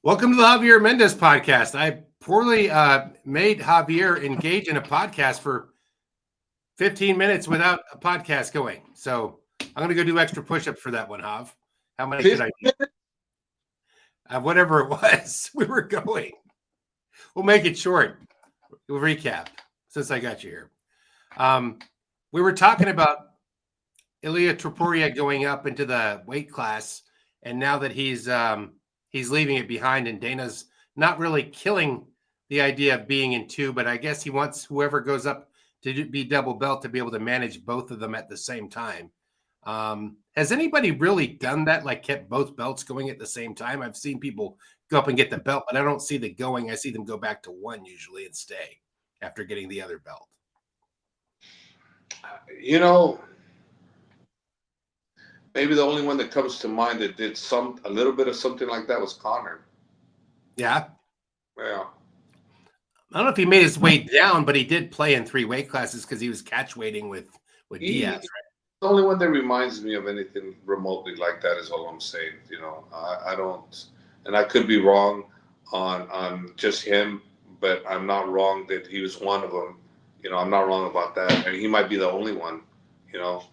Welcome to the Javier Mendez podcast. I poorly made Javier engage in a podcast for 15 minutes without a podcast going. So I'm going to go do extra push-ups for that one, Jav. How many could I do? Whatever it was, we were going. We'll make it short. We'll recap since I got you here. We were talking about Ilia Topuria going up into the weight class, and now that he's leaving it behind, and Dana's not really killing the idea of being in two, but I guess he wants whoever goes up to be double belt to be able to manage both of them at the same time. Has anybody really done that, like kept both belts going at the same time? I've seen people go up and get the belt, but I don't see the going. I see them go back to one usually and stay after getting the other belt. You know, maybe the only one that comes to mind that did a little bit of something like that was Conor. Yeah. Yeah. I don't know if he made his way down, but he did play in 3 weight classes because he was catch weighting with Diaz, right? The only one that reminds me of anything remotely like that is all I'm saying. You know, I don't, and I could be wrong on just him, but I'm not wrong that he was one of them. You know, I'm not wrong about that. And he might be the only one. You know,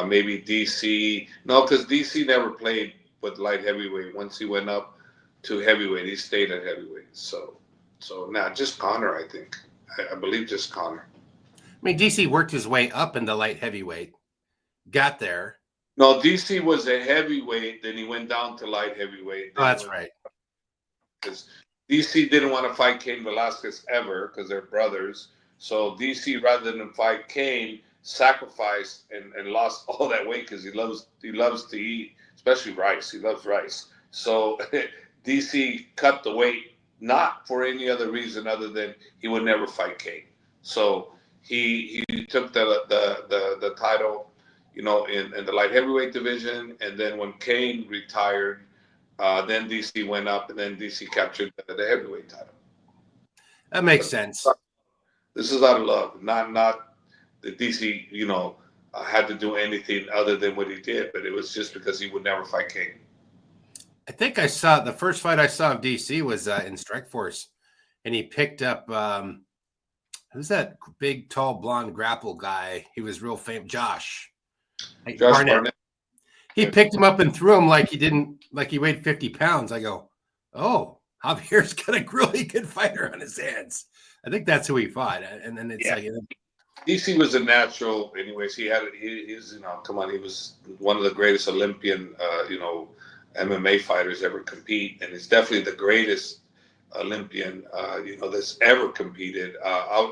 maybe DC. No, because DC never played with light heavyweight. Once he went up to heavyweight, he stayed at heavyweight. So now just Conor, I think. I believe just Conor. I mean, DC worked his way up in the light heavyweight, got there. No, DC was a heavyweight, then he went down to light heavyweight. Oh, that's right. Because DC didn't want to fight Cain Velasquez ever because they're brothers. So DC, rather than fight Cain, sacrificed and lost all that weight because he loves to eat, especially rice. He loves rice. So DC cut the weight not for any other reason other than he would never fight Cain. So he took the title, you know, in the light heavyweight division, and then when Cain retired, then DC went up, and then DC captured the heavyweight title. That makes sense. This is out of love, not that DC, you know, had to do anything other than what he did, but it was just because he would never fight Cain. I think I saw the first fight I saw of DC was in Strikeforce, and he picked up who's that big, tall, blonde grapple guy? He was real famous, Josh Barnett. He picked him up and threw him like he weighed 50 pounds. I go, oh, Javier's got a really good fighter on his hands. I think that's who he fought, and then it's like DC was a natural, anyways. He's you know, come on, he was one of the greatest Olympian, you know, MMA fighters ever compete, and he's definitely the greatest Olympian, you know, that's ever competed.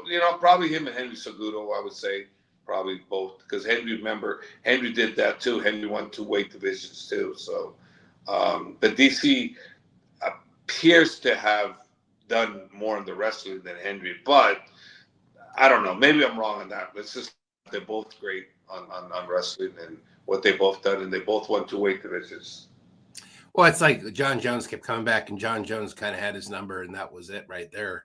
You know, probably him and Henry Cejudo, I would say, probably both, because Henry did that too. Henry won 2 weight divisions too. So, but DC appears to have done more in the wrestling than Henry, but I don't know. Maybe I'm wrong on that. It's just they're both great on wrestling and what they both done, and they both won 2 weight divisions. Well, it's like John Jones kept coming back, and John Jones kind of had his number, and that was it right there.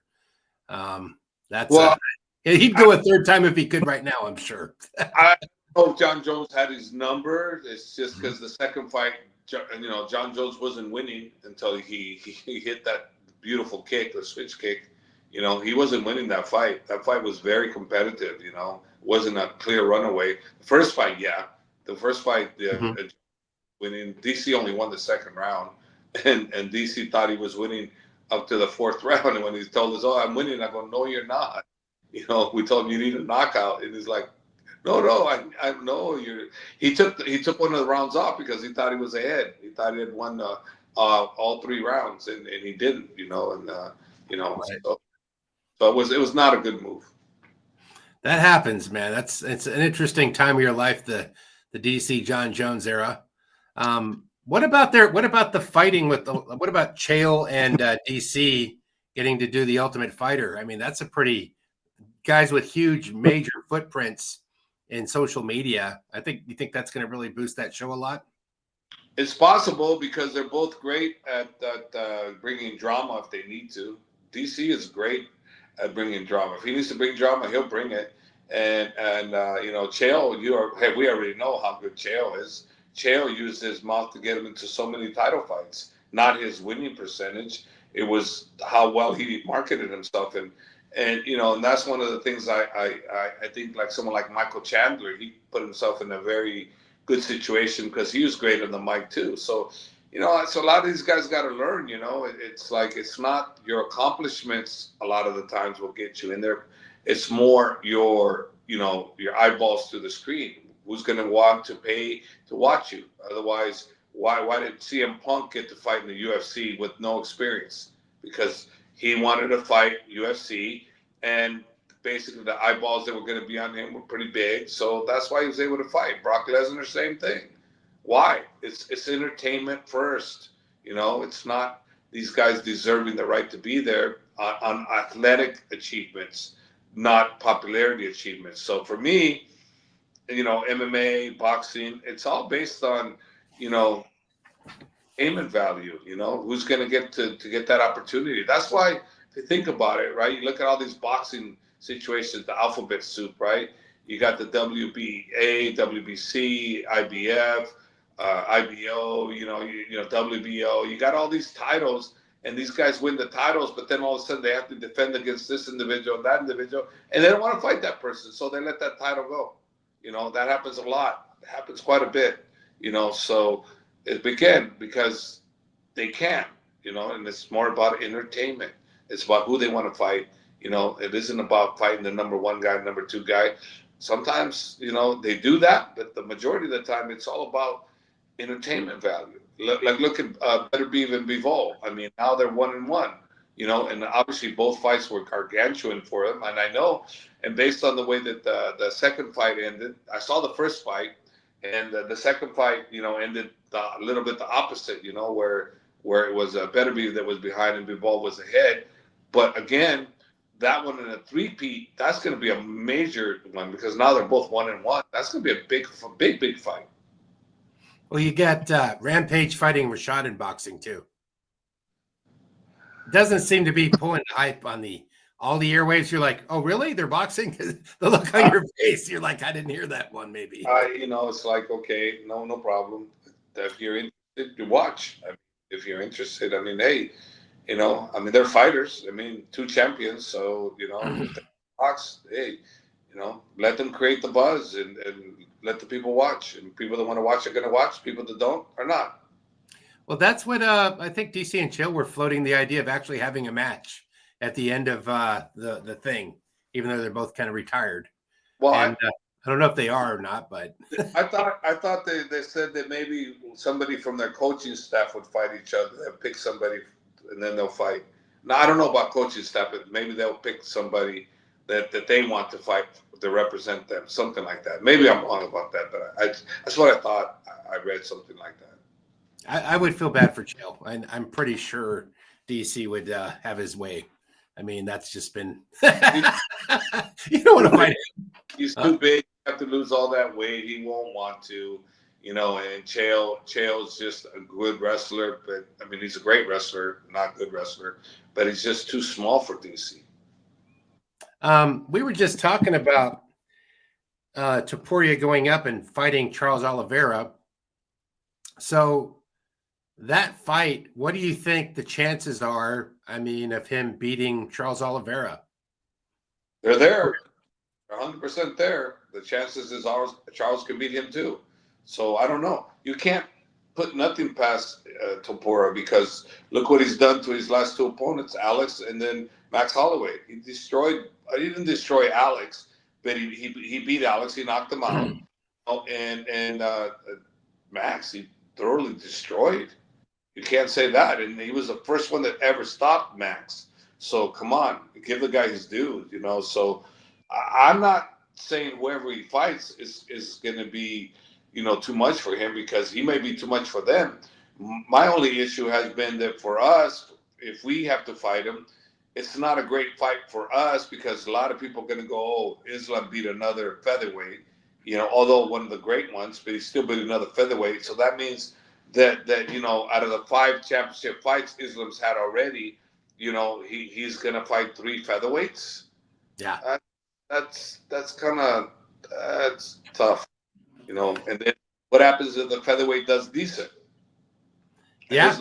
He'd go a third time if he could right now, I'm sure. I hope John Jones had his number. It's just because the second fight, you know, John Jones wasn't winning until he hit that beautiful kick, the switch kick. You know, he wasn't winning that fight. That fight was very competitive, you know. It wasn't a clear runaway. The first fight, yeah. The first fight, winning. DC only won the second round. And DC thought he was winning up to the 4th round. And when he told us, oh, I'm winning, I go, no, you're not. You know, we told him you need a knockout. And he's like, no, I know you're. He took one of the rounds off because he thought he was ahead. He thought he had won all 3 rounds, and he didn't. You know, and you know, right. So it was not a good move. That happens, man. It's an interesting time of your life, the DC John Jones era. What about the fighting what about Chael and DC getting to do the Ultimate Fighter? I mean, that's a pretty guys with huge major footprints in social media. You think that's going to really boost that show a lot? It's possible because they're both great at bringing drama if they need to. DC is great at bringing drama. If he needs to bring drama, he'll bring it. And you know, Chael, we already know how good Chael is. Chael used his mouth to get him into so many title fights. not his winning percentage. It was how well he marketed himself, and you know, and that's one of the things I think, like someone like Michael Chandler, he put himself in a very good situation because he was great on the mic too. So, you know, so a lot of these guys got to learn. You know, it's like it's not your accomplishments a lot of the times will get you in there. It's more your, you know, your eyeballs to the screen. Who's going to want to pay to watch you? Otherwise, why did CM Punk get to fight in the UFC with no experience? Because he wanted to fight UFC, and basically the eyeballs that were going to be on him were pretty big. So that's why he was able to fight. Brock Lesnar, same thing. Why? It's entertainment first. You know, it's not these guys deserving the right to be there on athletic achievements, not popularity achievements. So for me, you know, MMA, boxing, it's all based on, you know, payment value. You know, who's going to get to get that opportunity. That's why, if you think about it, right, you look at all these boxing situations, the alphabet soup, right? You got the WBA, WBC, IBF, IBO, you know, WBO. You got all these titles, and these guys win the titles, but then all of a sudden they have to defend against this individual and that individual, and they don't want to fight that person, so they let that title go. You know, that happens a lot. It happens quite a bit. You know, so it began because they can, you know, and it's more about entertainment. It's about who they want to fight. You know, it isn't about fighting the number one guy, number two guy. Sometimes, you know, they do that, but the majority of the time, it's all about entertainment value. Like look at Better Beef and Bivol. I mean, now they're 1-1. You know, and obviously both fights were gargantuan for them. And I know, and based on the way that the second fight ended, I saw the first fight, and the second fight, you know, ended a little bit the opposite. You know, where it was Better Beef that was behind and Bivol was ahead. But again, that one in a three-peat, that's going to be a major one because now they're both 1-1. That's going to be a big fight. Well, you got Rampage fighting Rashad in boxing too. Doesn't seem to be pulling hype on all the airwaves. You're like, oh, really? They're boxing? The look on your face, you're like, I didn't hear that one. Maybe. You know, it's like, okay, no problem. If you're interested, you watch. I mean, if you're interested, I mean, hey, you know, I mean, they're fighters. I mean, two champions. So, you know, if they box, hey, you know, let them create the buzz and let the people watch. And people that want to watch are going to watch. People that don't are not. Well, that's what I think DC and Chill were floating the idea of actually having a match at the end of the thing, even though they're both kind of retired. Well, and I don't know if they are or not, but I thought they said that maybe somebody from their coaching staff would fight each other. They'll pick somebody and then they'll fight. Now I don't know about coaching staff, but maybe they'll pick somebody that they want to fight to represent them, something like that. Maybe I'm wrong about that, but that's what I thought. I read something like that. I would feel bad for Chill. I'm pretty sure DC would have his way. I mean, that's just been you don't want to fight him. He's too big. You have to lose all that weight. He won't want to, you know. And Chael's just a good wrestler, but I mean, he's a great wrestler, not good wrestler, but he's just too small for DC. We were just talking about Topuria going up and fighting Charles Oliveira. So that fight, what do you think the chances are, I mean, of him beating Charles Oliveira? They're there. They're 100% there. The chances is Charles can beat him too. So I don't know. You can't put nothing past Topuria because look what he's done to his last two opponents, Alex and then Max Holloway. He didn't destroy Alex, but he beat Alex. He knocked him out. And Max, he thoroughly destroyed. You can't say that. And he was the first one that ever stopped Max. So come on, give the guy his due, you know. So I'm not saying whoever he fights is going to be, you know, too much for him because he may be too much for them. My only issue has been that for us, if we have to fight him, it's not a great fight for us because a lot of people are going to go, oh, Islam beat another featherweight, you know, although one of the great ones, but he still beat another featherweight. So that means that you know, out of the 5 championship fights Islam's had already, you know, he's going to fight 3 featherweights. Yeah. That's kind of tough, you know. And then what happens if the featherweight does decent? Yeah.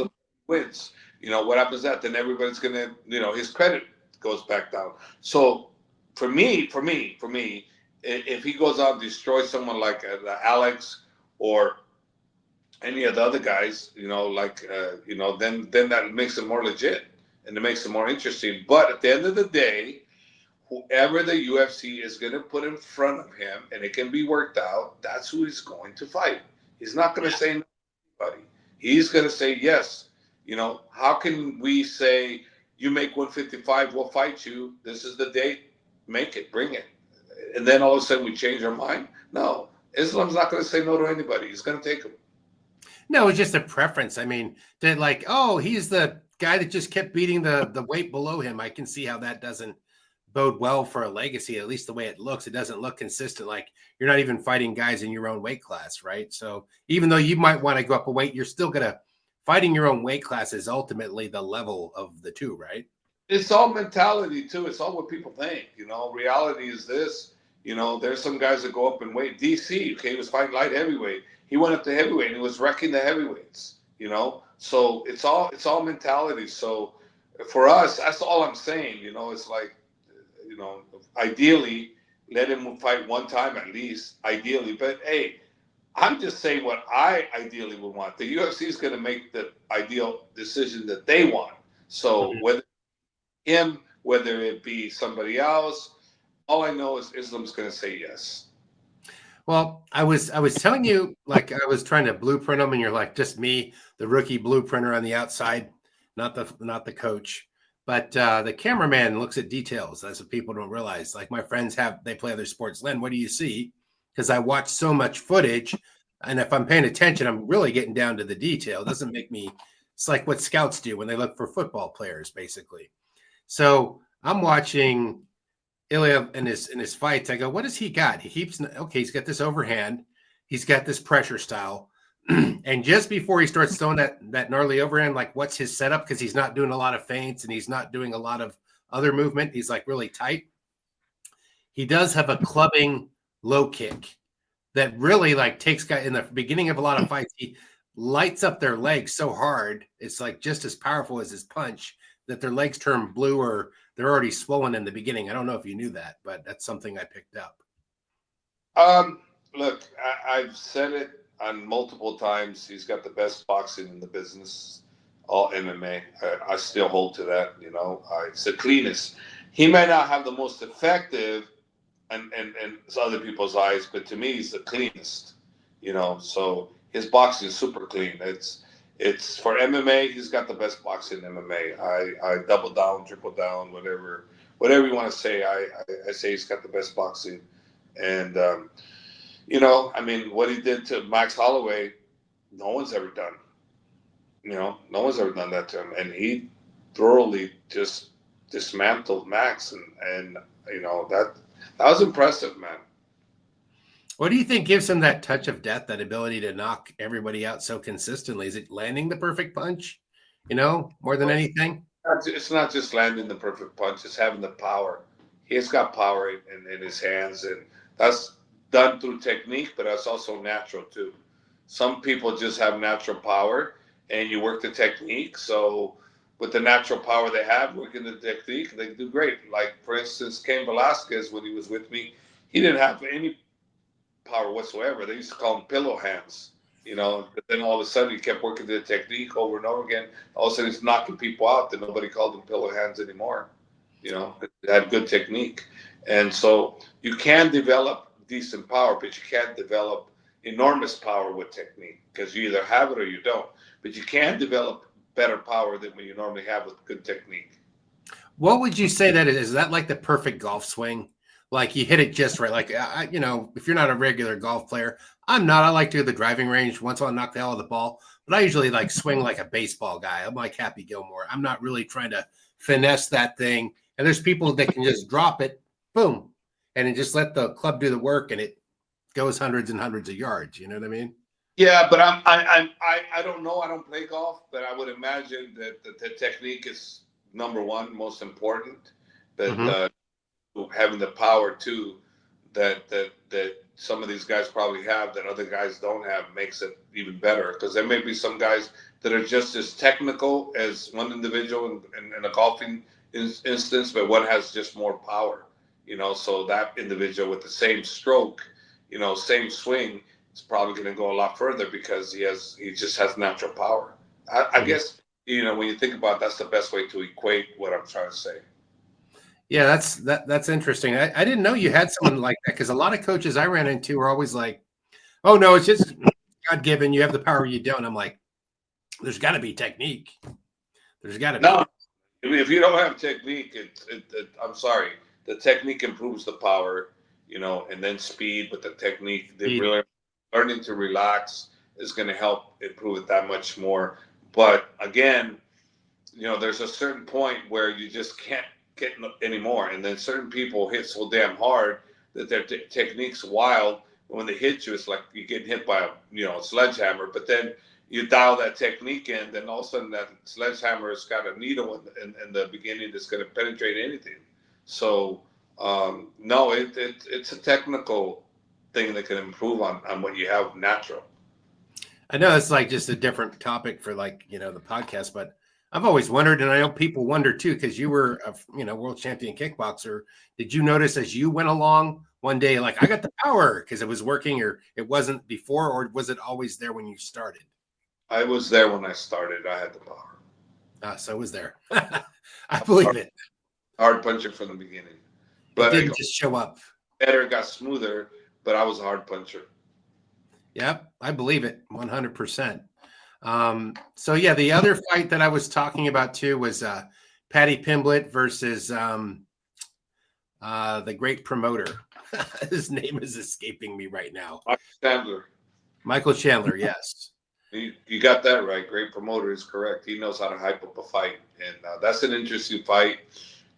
wins. What happens that? Then everybody's gonna, his credit goes back down. So for me, if he goes out and destroys someone like Alex or any of the other guys, then that makes it more legit and it makes it more interesting. But at the end of the day, whoever the UFC is going to put in front of him, and it can be worked out, that's who he's going to fight. He's not going to say no to anybody. He's going to say yes. How can we say you make 155, we'll fight you. This is the date. Make it, bring it, and then all of a sudden we change our mind? No, Islam's not going to say no to anybody. He's going to take him. No, it's just a preference. I mean, that like, oh, he's the guy that just kept beating the weight below him. I can see how that doesn't bode well for a legacy, at least the way it looks. It doesn't look consistent. Like you're not even fighting guys in your own weight class, right? So even though you might want to go up a weight, you're still gonna fighting your own weight class is ultimately the level of the two, right? It's all mentality too. It's all what people think. Reality is this. There's some guys that go up in weight. DC, okay, he was fighting light heavyweight. He went up to heavyweight and he was wrecking the heavyweights. So it's all mentality. So for us, that's all I'm saying. It's like, ideally, let him fight one time at least. Ideally, but hey, I'm just saying what I ideally would want. The UFC is going to make the ideal decision that they want. So whether whether it be somebody else, all I know is Islam's going to say yes. Well, I was telling you, like I was trying to blueprint them, and you're like just me, the rookie blueprinter on the outside, not the coach. But the cameraman looks at details. That's what people don't realize. Like my friends they play other sports. Len, what do you see? Because I watch so much footage, and if I'm paying attention, I'm really getting down to the detail. It doesn't make me. It's like what scouts do when they look for football players, basically. So I'm watching Ilia in his fights. I go, what does he got? He's got this overhand. He's got this pressure style. And just before he starts throwing that gnarly overhand, like what's his setup? Because he's not doing a lot of feints and he's not doing a lot of other movement. He's like really tight. He does have a clubbing low kick that really like takes guy in the beginning of a lot of fights. He lights up their legs so hard. It's like just as powerful as his punch that their legs turn blue or they're already swollen in the beginning. I don't know if you knew that, but that's something I picked up. Look, I've said it on multiple times. He's got the best boxing in the business, all MMA. I still hold to that. It's the cleanest. He may not have the most effective, and other people's eyes, but to me, he's the cleanest. So his boxing is super clean. It's for MMA. He's got the best boxing in MMA. I double down, triple down, whatever you want to say. I say he's got the best boxing, and I mean, what he did to Max Holloway, no one's ever done. No one's ever done that to him, and he thoroughly just dismantled Max, and that was impressive, man. What do you think gives him that touch of death, that ability to knock everybody out so consistently? Is it landing the perfect punch, more than anything? It's not just landing the perfect punch, it's having the power. He's got power in his hands, and that's done through technique, but that's also natural too. Some people just have natural power, and you work the technique. So with the natural power they have, working the technique, they do great. Like, for instance, Cain Velasquez, when he was with me, he didn't have any power whatsoever. They used to call him pillow hands, But then all of a sudden, he kept working the technique over and over again. All of a sudden, he's knocking people out. Then nobody called him pillow hands anymore. It had good technique, and so you can develop decent power, but you can't develop enormous power with technique because you either have it or you don't. But you can develop better power than what you normally have with good technique. What would you say that is? Is that like the perfect golf swing? Like you hit it just right. Like, if you're not a regular golf player, I'm not. I like to do the driving range once I knock the hell out of the ball, but I usually like swing like a baseball guy. I'm like Happy Gilmore. I'm not really trying to finesse that thing. And there's people that can just drop it, boom, and then just let the club do the work, and it goes hundreds and hundreds of yards. You know what I mean? Yeah, but I don't know. I don't play golf, but I would imagine that the technique is number one, most important. That having the power too, that some of these guys probably have that other guys don't have makes it even better. Because there may be some guys that are just as technical as one individual in a golfing instance, but one has just more power. So that individual with the same stroke, same swing, is probably going to go a lot further because he just has natural power. I guess when you think about it, that's the best way to equate what I'm trying to say. Yeah, that's interesting. I didn't know you had someone like that, because a lot of coaches I ran into were always like, "Oh no, it's just God given. You have the power, you don't." I'm like, "There's got to be technique. There's got to be." No, I mean, if you don't have technique, I'm sorry, the technique improves the power, and then speed. But the technique, really learning to relax is going to help improve it that much more. But again, there's a certain point where you just can't get anymore. And then certain people hit so damn hard that their technique's wild. When they hit you, it's like you're getting hit by a sledgehammer. But then you dial that technique in, then all of a sudden that sledgehammer has got a needle in the beginning that's going to penetrate anything. So no, it's a technical thing that can improve on what you have natural. I know it's like just a different topic for the podcast, but I've always wondered, and I know people wonder too, because you were a world champion kickboxer. Did you notice as you went along one day, like, I got the power because it was working, or it wasn't before, or was it always there when you started? I was there when I started. I had the power. So it was there. I believe it. Hard puncher from the beginning, but it didn't just show up. Better, got smoother, but I was a hard puncher. Yep, I believe it 100%. So yeah, the other fight that I was talking about too was Paddy Pimblett versus the great promoter. His name is escaping me right now. Michael Chandler, yes. You got that right. Great promoter is correct. He knows how to hype up a fight, and that's an interesting fight.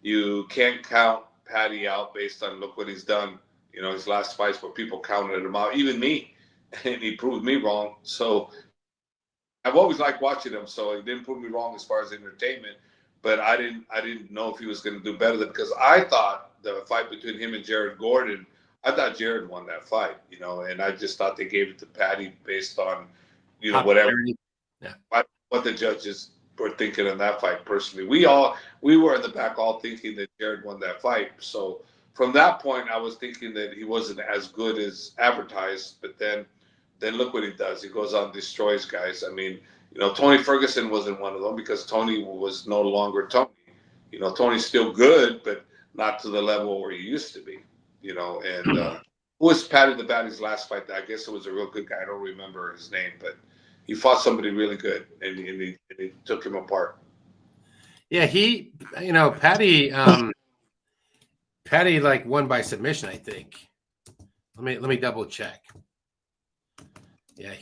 You can't count Paddy out based on look what he's done. His last fights where people counted him out, even me, and he proved me wrong. So I've always liked watching him. So he didn't prove me wrong as far as entertainment, but I didn't know if he was going to do better than, because I thought the fight between him and Jared Gordon, I thought Jared won that fight, and I just thought they gave it to Paddy based on whatever, what the judges were thinking in that fight. Personally, we were in the back all thinking that Jared won that fight. So from that point, I was thinking that he wasn't as good as advertised. But then look what he does. He goes out and destroys guys. I mean, Tony Ferguson wasn't one of them because Tony was no longer Tony. Tony's still good, but not to the level where he used to be. And who was Paddy the Baddy's last fight? I guess it was a real good guy. I don't remember his name, but he fought somebody really good, and he took him apart. Yeah, Paddy, Paddy won by submission, I think. Let me double check. Yeah,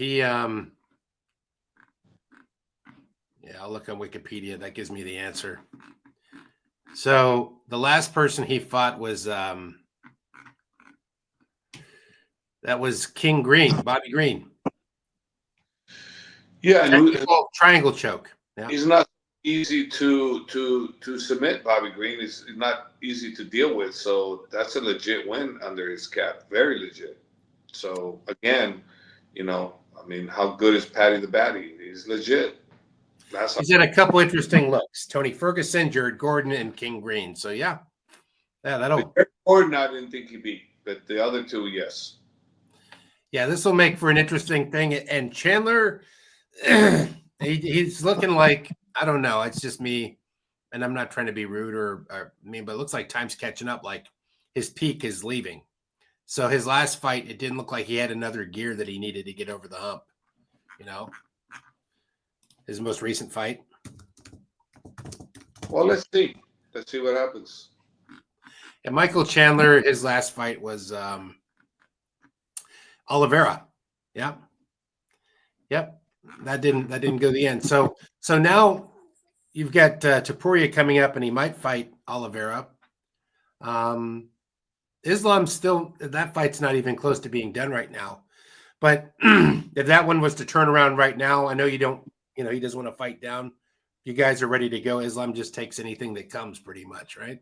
I'll look on Wikipedia. That gives me the answer. So the last person he fought was that was King Green, Bobby Green. Yeah, triangle choke. Yeah. He's not easy to submit. Bobby Green is not easy to deal with. So that's a legit win under his cap. Very legit. So again, I mean, how good is Paddy the Baddy? He's legit. He's had a couple interesting looks. Tony Ferguson, Jared Gordon, and King Green. So yeah, that'll. Jared Gordon, I didn't think he'd beat, but the other two, yes. Yeah, this will make for an interesting thing. And Chandler, he's looking like, I don't know. It's just me, and I'm not trying to be rude or mean, but it looks like time's catching up. Like his peak is leaving. So his last fight, it didn't look like he had another gear that he needed to get over the hump. His most recent fight. Well, let's see. Let's see what happens. And Michael Chandler, his last fight was Oliveira. Yeah. Yep. That didn't go to the end. So now you've got Topuria coming up, and he might fight Oliveira. Islam still, that fight's not even close to being done right now. But if that one was to turn around right now, I know you don't, he doesn't want to fight down. You guys are ready to go. Islam just takes anything that comes, pretty much, right?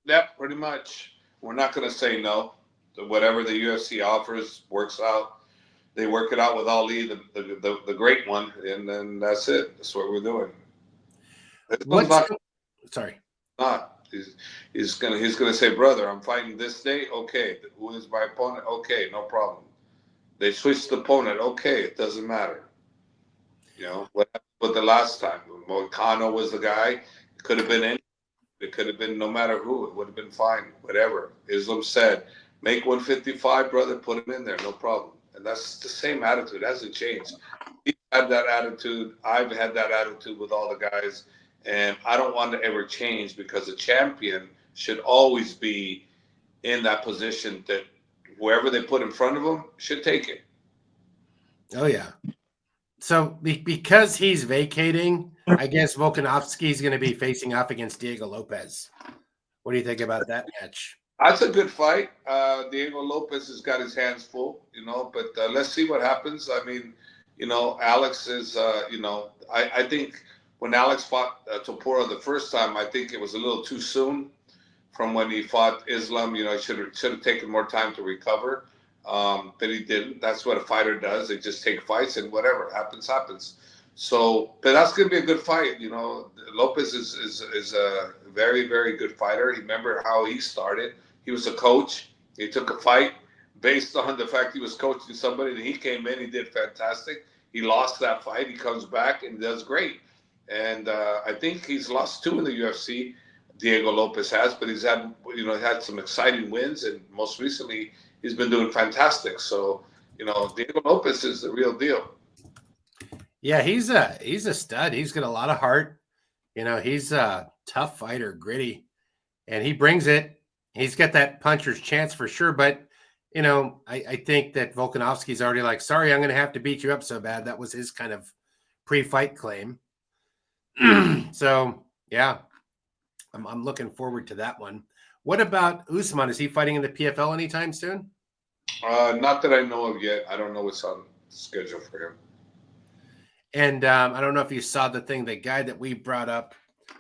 Yep, pretty much. We're not going to say no. whatever the UFC offers works out. They work it out with Ali, the great one, and then that's it. That's what we're doing. This one's What's not. sorry? Not. He's gonna say, brother, I'm fighting this day. Okay, who is my opponent? Okay, no problem. They switched the opponent. Okay, it doesn't matter. You know what happened with the last time? Moicano was the guy. It could have been any. It could have been no matter who. It would have been fine. Whatever. Islam said, make 155, brother. Put him in there. No problem. And that's the same attitude. It hasn't changed. He's had that attitude. I've had that attitude with all the guys. And I don't want to ever change because a champion should always be in that position that whoever they put in front of him should take it. Oh yeah. So because he's vacating, I guess Volkanovski's going to be facing off against Diego Lopez. What do you think about that match? That's a good fight. Diego Lopez has got his hands full, but let's see what happens. I mean, Alex is, I think when Alex fought Topuria the first time, I think it was a little too soon from when he fought Islam. He should have taken more time to recover. But he didn't. That's what a fighter does. They just take fights and whatever happens, happens. So, but that's going to be a good fight. Lopez is a very, very good fighter. Remember how he started. He was a coach. He took a fight based on the fact he was coaching somebody. And he came in. He did fantastic. He lost that fight. He comes back and does great. And I think he's lost 2 in the UFC. Diego Lopez has, but he's had some exciting wins, and most recently he's been doing fantastic. So, Diego Lopez is the real deal. Yeah, he's a stud. He's got a lot of heart. He's a tough fighter, gritty, and he brings it. He's got that puncher's chance for sure. But, I think that Volkanovski's already like, sorry, I'm going to have to beat you up so bad. That was his kind of pre-fight claim. So, yeah, I'm looking forward to that one. What about Usman? Is he fighting in the PFL anytime soon? Not that I know of yet. I don't know what's on the schedule for him. And I don't know if you saw the thing, the guy that we brought up,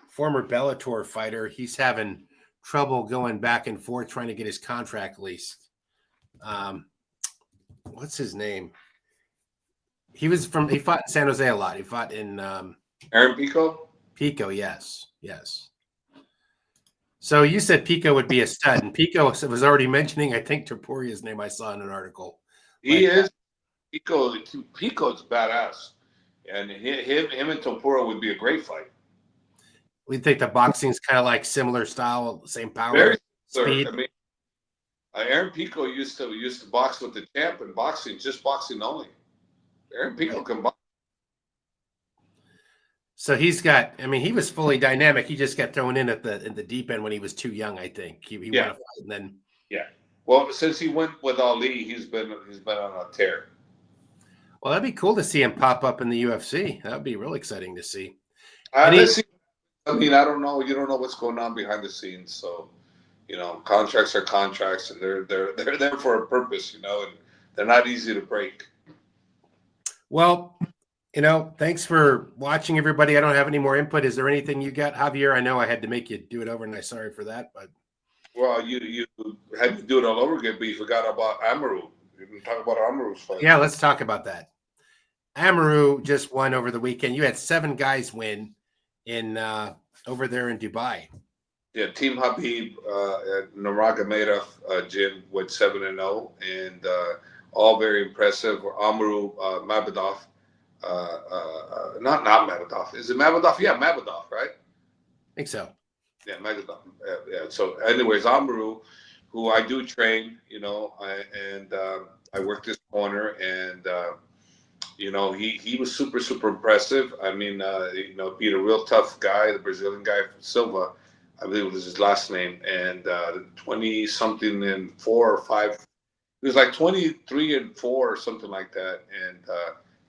former Bellator fighter, he's having trouble going back and forth trying to get his contract leased. What's his name? He fought in San Jose a lot. He fought in Aaron Pico? Pico, yes. So you said Pico would be a stud, and Pico was already mentioning, I think, Topuria's name I saw in an article. He is. Pico's badass. And him and Topuria would be a great fight. We think the boxing's kind of like similar style, same power, very speed. I mean, Aaron Pico used to box with the champ in boxing, just boxing only. Aaron Pico can box. So he was fully dynamic. He just got thrown in at the deep end when he was too young, I think. He won a fight and then. Yeah. Well, since he went with Ali, he's been on a tear. Well, that'd be cool to see him pop up in the UFC. That would be real exciting to see. Let's see. I mean, I don't know. You don't know what's going on behind the scenes. So, contracts are contracts, and they're there for a purpose, and they're not easy to break. Well, thanks for watching, everybody. I don't have any more input. Is there anything you got, Javier? I know I had to make you do it over, and I'm sorry for that. But well, you had to do it all over again, but you forgot about Amaru. You didn't talk about Amaru's fight. Yeah, let's talk about that. Amaru just won over the weekend. You had 7 guys win in over there in Dubai. Yeah, Team Khabib, Nurmagomedov gym went 7-0, and all very impressive. Amaru Mabadov, not Mabadov. Is it Mabadov? Yeah, Mabadov, right? I think so. Yeah, Mabadov. Yeah. So, anyways, Amaru, who I do train, I work this corner, and he was super, super impressive. I mean, beat a real tough guy, the Brazilian guy, Silva, I believe was his last name, and 20-something and 4 or 5. It was like 23 and 4 or something like that, and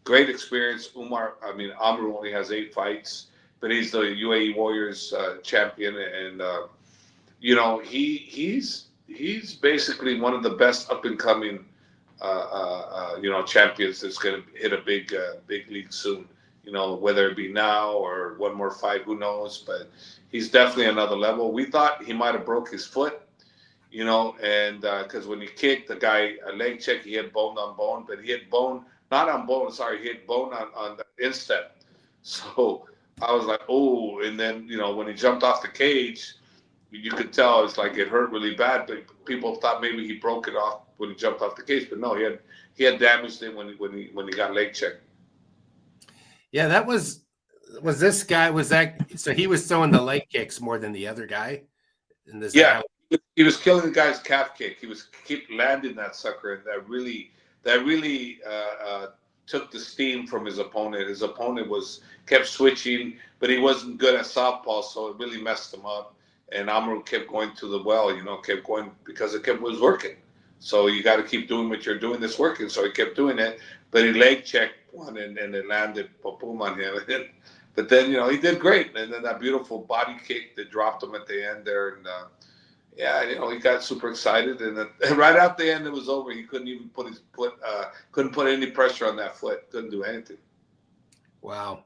great experience. Amaru only has 8 fights, but he's the UAE Warriors champion, and he's basically one of the best up and coming champions that's going to hit a big league soon. Whether it be now or one more fight, who knows? But he's definitely another level. We thought he might have broke his foot, and because when he kicked the guy a leg check, he had bone on bone, but he had bone not on bone. Sorry, he had bone on the instep. So I was like, oh, and then when he jumped off the cage, you could tell it's like it hurt really bad. But people thought maybe he broke it off when he jumped off the cage, but no, he had damaged it when he got leg checked. Yeah, that was this guy, was that, so he was throwing the leg kicks more than the other guy? And is that Yeah, how? he was killing the guy's calf kick. He was keep landing that sucker, and that really took the steam from his opponent. His opponent kept switching, but he wasn't good at southpaw, so it really messed him up. And Amaru kept going to the well, kept going because was working. So you got to keep doing what you're doing that's working. So he kept doing it, but he leg checked one and it landed boom on him. But then he did great, and then that beautiful body kick that dropped him at the end there, and yeah, he got super excited, and right at the end it was over. He couldn't even put his foot, couldn't put any pressure on that foot, couldn't do anything. Wow.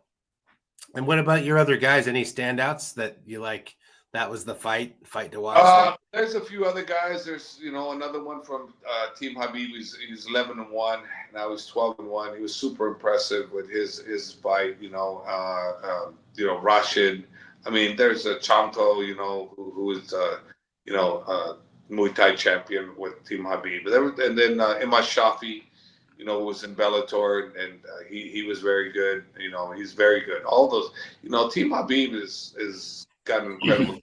And what about your other guys? Any standouts that you like? That was the fight to watch. There's a few other guys. There's another one from Team Khabib. He's 11-1. Now he's 12-1. He was super impressive with his fight. Rashid. I mean, there's a Chanko. Who is Muay Thai champion with Team Khabib. And then Imad Shafi. Was in Bellator, and he was very good. He's very good. All those. Team Khabib is got an incredible.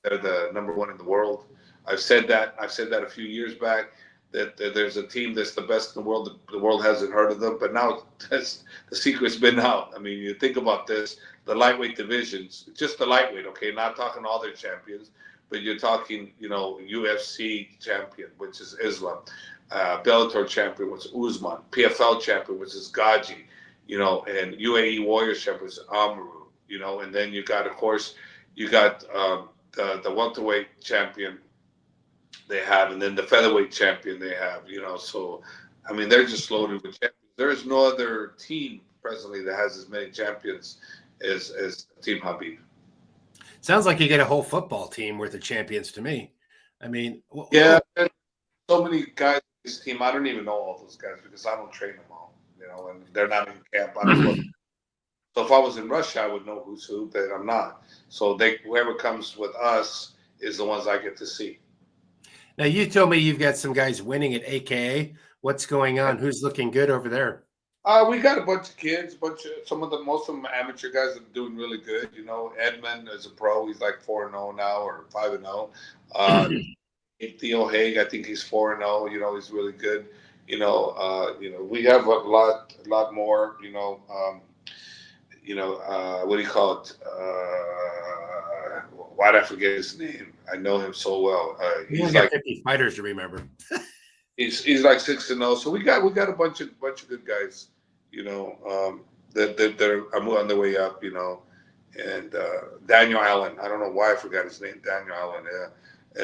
They're the number one in the world. I've said that a few years back that there's a team that's the best in the world. The world hasn't heard of them, but now the secret's been out. I mean, you think about this: the lightweight divisions, just the lightweight. Okay, not talking all their champions, but you're talking, UFC champion, which is Islam, Bellator champion, which is Usman, PFL champion, which is Gaji, and UAE Warriors champion, which is Amaru, and then you got, of course, the welterweight champion they have, and then the featherweight champion they have, So, I mean, they're just loaded with champions. There is no other team presently that has as many champions as Team Khabib. Sounds like you get a whole football team worth of champions to me. I mean, yeah, there's so many guys in this team. I don't even know all those guys because I don't train them all, and they're not in camp. I don't know. So if I was in Russia, I would know who's who, but I'm not. So whoever comes with us is the ones I get to see. Now, you told me you've got some guys winning at AKA. What's going on? Who's looking good over there? We got a bunch of kids, most of them amateur guys that are doing really good. Edmund is a pro. He's like 4-0 now, or 5-0. Theo Haig, I think he's 4-0. He's really good. We have a lot more. What do you call it? Why did I forget his name? I know him so well. He's like 50 fighters to remember. he's like 6-0. So we got a bunch of good guys. That are on their way up. And Daniel Allen. I don't know why I forgot his name. Daniel Allen. Yeah.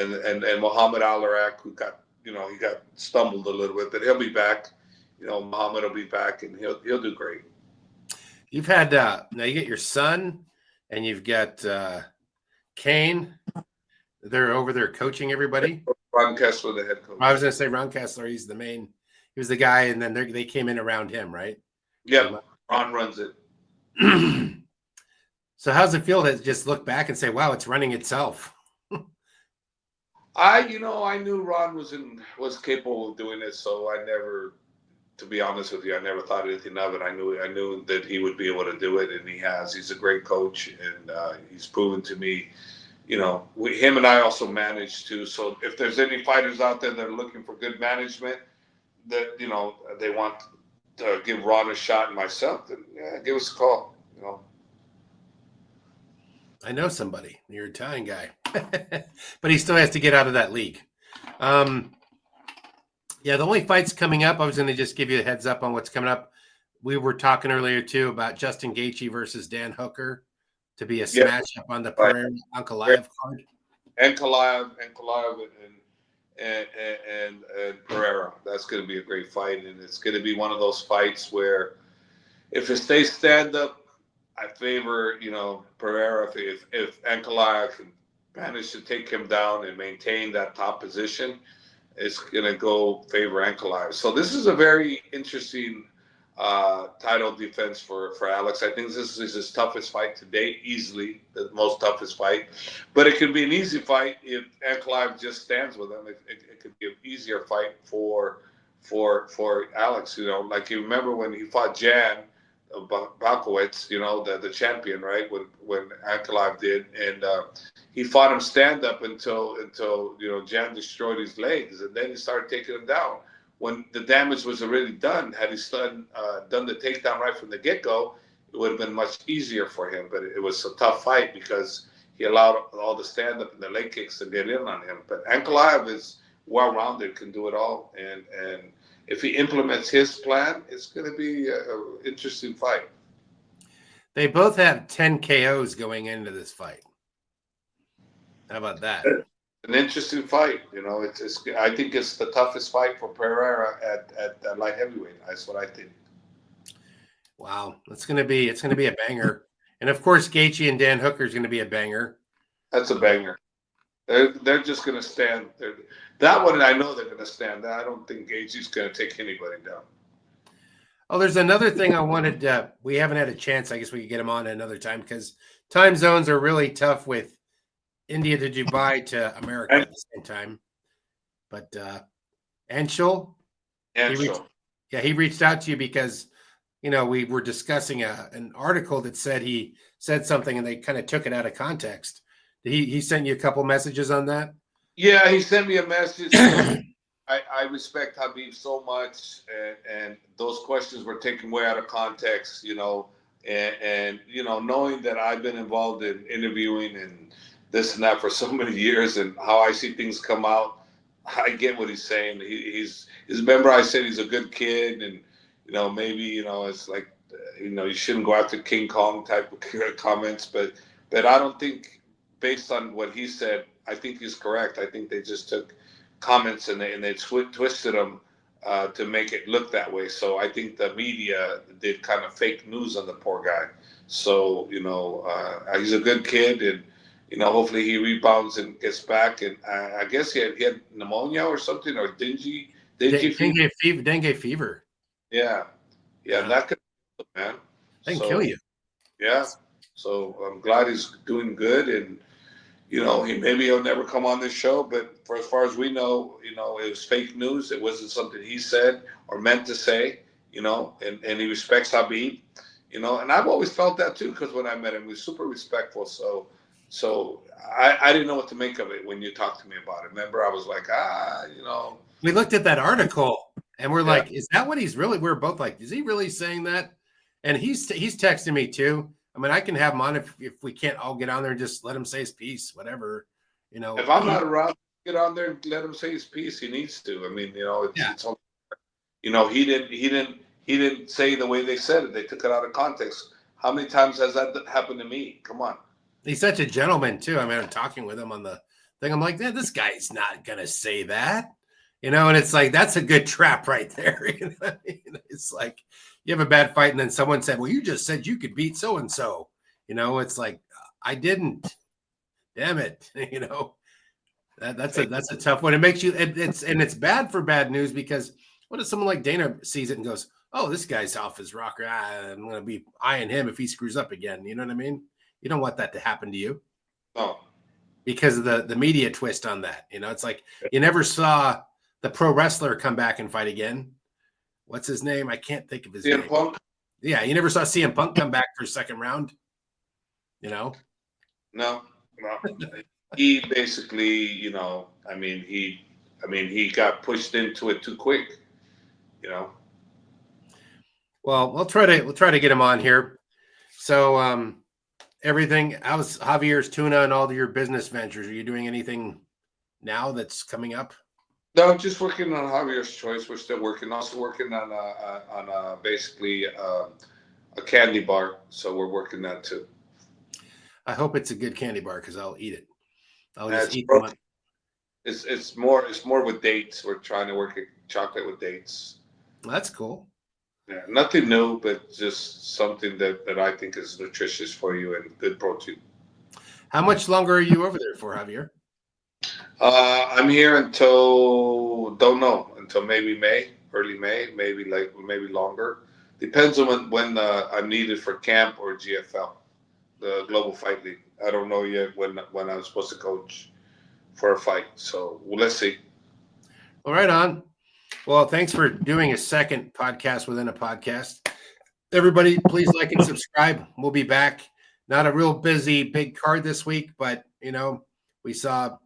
And Muhammad Al-Arak, who got he got stumbled a little bit, but he'll be back. Muhammad will be back, and he'll do great. You've had now you get your son, and you've got Kane. They're over there coaching everybody. Ron Kessler, the head coach. I was going to say Ron Kessler. He's the main. He was the guy, and then they came in around him, right? Yeah, Ron runs it. So how's it feel to just look back and say, "Wow, it's running itself"? I knew Ron was capable of doing it, so I never. To be honest with you, I never thought anything of it. I knew that he would be able to do it, and he has. He's a great coach, and he's proven to me. Him and I also manage too. So if there's any fighters out there that are looking for good management, that they want to give Ron a shot and myself, then yeah, give us a call. I know somebody. You're an Italian guy, but he still has to get out of that league. Yeah, the only fights coming up, I was going to just give you a heads up on what's coming up. We were talking earlier, too, about Justin Gaethje versus Dan Hooker to be a smash up on the Pereira Ankalaev card. Ankalaev and Pereira. That's going to be a great fight, and it's going to be one of those fights where if it stays stand-up, I favor, Pereira. If Ankalaev can manage to take him down and maintain that top position, it's going to go favor Ankalaev. So this is a very interesting title defense for Alex. I think this is his toughest fight to date, easily the most toughest fight. But it could be an easy fight if Ankalaev just stands with him. It could be an easier fight for Alex. You know, like you remember when he fought Jan Balkowitz, you know, the champion, right? When Ankalaev did, and he fought him stand up until you know Jan destroyed his legs, and then he started taking him down. When the damage was already done, had he done the takedown right from the get-go, it would have been much easier for him. But it was a tough fight because he allowed all the stand-up and the leg kicks to get in on him. But Ankalaev is well-rounded, can do it all, and if he implements his plan, it's going to be an interesting fight. They both have 10 KOs going into this fight. How about that? An interesting fight. You know, I think it's the toughest fight for Pereira at light heavyweight. That's what I think. Wow, it's gonna be a banger. And of course, Gaethje and Dan Hooker is going to be a banger. That's a banger. They're just going to stand. That one, I know they're going to stand. I don't think Gaethje's going to take anybody down. Oh, there's another thing I wanted. We haven't had a chance. I guess we could get him on another time because time zones are really tough with India to Dubai to America at the same time. But Anshul, he reached out to you because, you know, we were discussing an article that said he said something and they kind of took it out of context. He sent you a couple messages on that? Yeah, he sent me a message. I respect Khabib so much, and those questions were taken way out of context, you know, and you know, knowing that I've been involved in interviewing and this and that for so many years, and how I see things come out, I get what he's saying. He's remember I said he's a good kid, and you know, maybe, you know, it's like, you know, you shouldn't go after King Kong type of comments, but I don't think, based on what he said, I think he's correct. I think they just took comments and they twisted them to make it look that way. So I think the media did kind of fake news on the poor guy. So, you know, he's a good kid, and you know, hopefully he rebounds and gets back. And I guess he had pneumonia or something, or dengue fever. Yeah, that could, man. They can kill you. Yeah. So I'm glad he's doing good, and you know, he'll never come on this show, but for as far as we know, you know, it was fake news. It wasn't something he said or meant to say, you know, and he respects Khabib, you know, and I've always felt that too, because when I met him, he was super respectful. So I didn't know what to make of it when you talked to me about it. Remember, I was like, you know. We looked at that article and we're like, is that what he's really, we're both like, is he really saying that? And he's texting me too. I mean, I can have him on if we can't all get on there and just let him say his piece, whatever, you know. If I'm not around, get on there and let him say his piece. He needs to. I mean, you know, it's you know, he didn't say the way they said it. They took it out of context. How many times has that happened to me? Come on. He's such a gentleman too. I mean, I'm talking with him on the thing. I'm like, this guy's not gonna say that, you know. And it's like, that's a good trap right there. You know what I mean? It's like, you have a bad fight, and then someone said, well, you just said you could beat so and so. You know, it's like, I didn't. Damn it. You know, that's a tough one. It makes you, it's bad for bad news, because what if someone like Dana sees it and goes, oh, this guy's off his rocker. I'm going to be eyeing him if he screws up again. You know what I mean? You don't want that to happen to you. No. Because of the media twist on that. You know, it's like, you never saw the pro wrestler come back and fight again. What's his name? I can't think of his name. Punk? Yeah, you never saw CM Punk come back for a second round. You know? No. He basically, you know, I mean, he got pushed into it too quick. You know. Well, we'll try to get him on here. So, everything. How's Javier's Tuna and all your business ventures? Are you doing anything now that's coming up? No, just working on Javier's Choice. We're still working. Also working on basically a candy bar. So we're working that too. I hope it's a good candy bar, because I'll eat it. I'll just eat one. It's more with dates. We're trying to work chocolate with dates. That's cool. Yeah, nothing new, but just something that I think is nutritious for you and good protein. How much longer are you over there for, Javier? I'm here until don't know until maybe May, early May, maybe longer. Depends on when I'm needed for camp or GFL, the Global Fight League. I don't know yet when I'm supposed to coach for a fight. So let's see. Well, right on. Well, thanks for doing a second podcast within a podcast. Everybody, please like and subscribe. We'll be back. Not a real busy big card this week, but we saw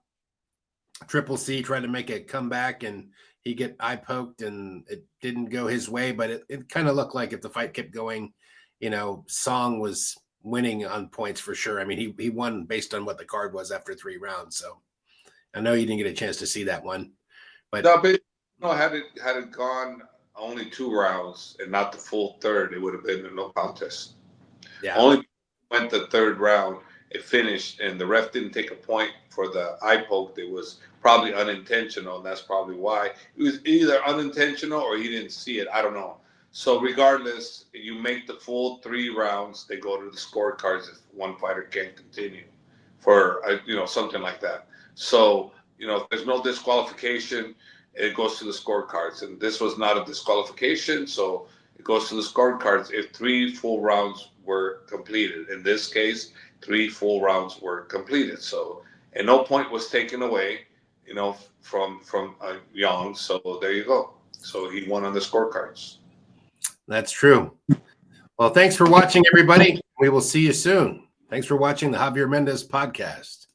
Triple C try to make a comeback and he get eye poked and it didn't go his way, but it kind of looked like if the fight kept going, Song was winning on points for sure. I mean, he won based on what the card was after 3 rounds. So I know you didn't get a chance to see that one, but had it gone only 2 rounds and not the full third, it would have been a no contest. Yeah. Only went the 3rd round, it finished, and the ref didn't take a point for the eye poke. It was probably unintentional, and that's probably why. It was either unintentional or he didn't see it. I don't know. So regardless, you make the full 3 rounds, they go to the scorecards if one fighter can't continue for something like that. So if there's no disqualification, it goes to the scorecards, and this was not a disqualification, so it goes to the scorecards if 3 full rounds were completed. In this case, 3 full rounds were completed. So, and no point was taken away, from Young. So there you go. So he won on the scorecards. That's true. Well, thanks for watching, everybody. We will see you soon. Thanks for watching the Javier Mendez podcast.